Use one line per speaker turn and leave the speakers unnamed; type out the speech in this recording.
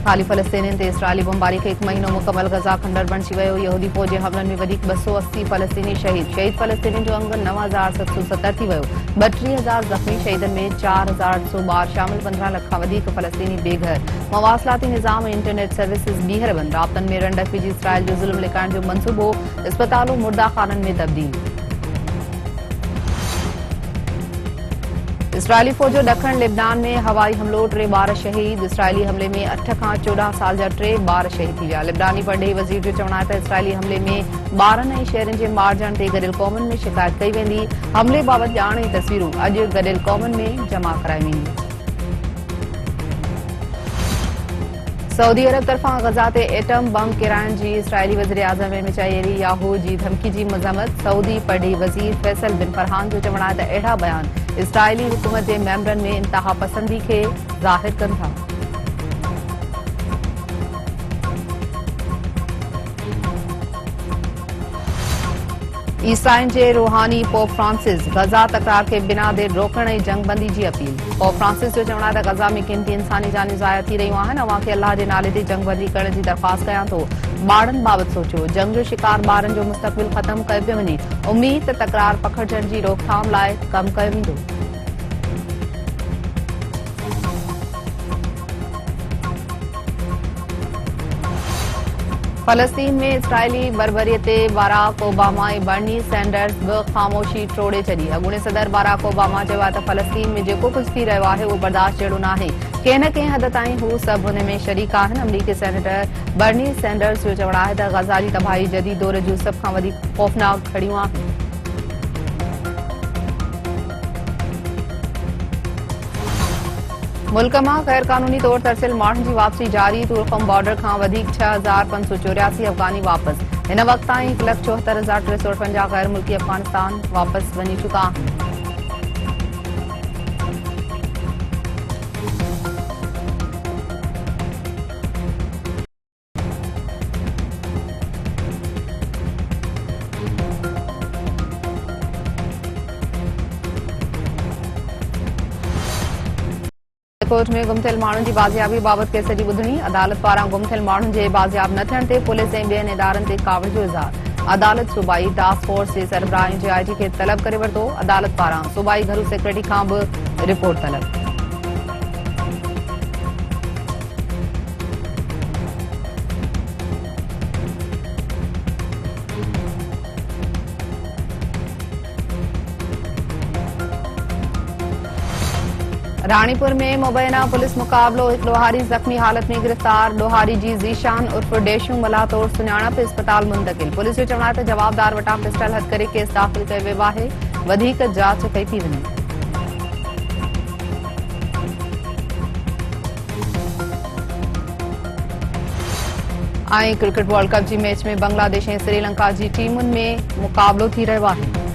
खाली फ़लस्तीनियुनि ते इसराइली बमबारी खे 1 महीनो मुकमल गज़ा खंडर बणिजी वियो। यहूदी फ़ौज जे हमलनि में वधीक 280 फ़लस्तीनी शहीद फ़लस्तीनियुनि जो अंग 9770 थी वियो। 32,000 ज़ख़्मी, शहीदनि में 4,800 ॿार शामिल। 15 लख खां वधीक फ़लस्तीनी बेघर। मवासिलाती निज़ाम ऐं इंटरनेट सर्विसिस ॿीहर बंदि। राब्तनि में रंडक विझी इसराइल जो ज़ुल्म लिकाइण जो मंसूबो। इस्पतालूं मुर्दाखाननि में तब्दील। इसराइली फ़ौज जो ॾखण लेबनान में हवाई हमलो, 3 ॿार शहीद। इसराइली हमले में 8 खां 14 साल जा 3 ॿार शहीद थी विया। लेबनानी परडेही वज़ीर जो चवणु आहे त इसराइली हमले में ॿारनि ऐं शहरनि जे मारिजण ते गॾियल क़ौमुनि में शिकायत कई वेंदी। हमले बाबति ॼाण ऐं तस्वीरूं अॼु गॾियल क़ौमुनि में जमा कराई वेंदियूं। सऊदी अरब तरफ़ां गज़ा ते एटम बम किराइण जी इसराइली वज़ीर आज़म नेतन्याहू जी धमकी जी मज़म्मत। सऊदी परडेही वज़ीर फैसल बिन फरहान जो चवणु आहे त अहिड़ा बयान इसराइली हुकूमत जे मेंबरनि में इंतहा पसंदी खे ज़ाहिर कनि था। ईसाइन जे रूहानी पोप फ्रांसिस गज़ा तकरार खे बिना देर रोकण ऐं जंगबंदी जी अपील। पोप फ्रांसिस जो चवणु आहे त गज़ा में क़ीमती इंसानी जानियूं ज़ाया थी रहियूं आहिनि। अव्हां खे अल्लाह जे नाले ते जंगबंदी करण जी दरख़्वास्त कयां थो। ॿारनि बाबति सोचियो। जंग जो शिकार ॿारनि जो मुस्तक़बिल ख़त्म कयो पियो वञे। उमीद त तकरार पखिड़िजण जी रोकथाम लाइ कमु कयो वेंदो। फ़लस्तीन में इसराइली बर्बरीअ ते बाराक ओबामा ऐं बर्नी सैंडर्स बि ख़ामोशी टोड़े छॾी। अॻूणे सदर बाराक ओबामा चयो आहे त फ़लस्तीन में जेको कुझु थी रहियो आहे उहो बर्दाश्त जहिड़ो नाहे। कंहिं न कंहिं हद ताईं हू सभु हुन में शरीक आहिनि। अमरीकी सेनेटर बर्नी सैंडर्स जो चवणु आहे त गज़ा जी तबाही जदीद दौर जूं सभ खां वधीक ख़ौफ़नाक घड़ियूं आहिनि। मुल्क मां गैर क़ानूनी तौर तरसियल माण्हुनि जी वापसी जारी। तुर्कम बॉर्डर खां वधीक 6,584 अफ़गानी वापस। हिन वक़्त ताईं 1,74,358 गैर मुल्की अफ़गानिस्तान वापस वञी चुका आहिनि। कोर्ट में गुम थियल माण्हुनि जी बाज़ियाबी बाबति केस जी ॿुधणी। अदालत पारां गुम थियल माण्हुनि जे बाज़ियाब न थियण ते पुलिस ऐं ॿियनि इदारनि ते कावड़ जो इज़हार। अदालत सूबाई टास्क फोर्स जे सरबराह ऐं JIG खे तलब करे वरितो। अदालत पारां सूबाई घरू सेक्रेटरी खां बि रिपोर्ट तलब। रानीपुर में मुबैना पुलिस मुक़ाबलो, एक लोहारी ज़ख़्मी हालत में गिरफ़्तार। लोहारी जी ज़ीशान उर्फ डेशू मला तौर सुञाणप इस्पताल मुंतक़िल। पुलिस जो चवणु आहे त जवाबदार वटां पिस्टल हथ करे केस दाख़िल कयो वियो आहे। वधीक जांच कई थी वञे। क्रिकेट वर्ल्ड कप जी मैच में बांग्लादेश ऐं श्रीलंका जी टीमुनि में मुक़ाबलो थी रहियो आहे।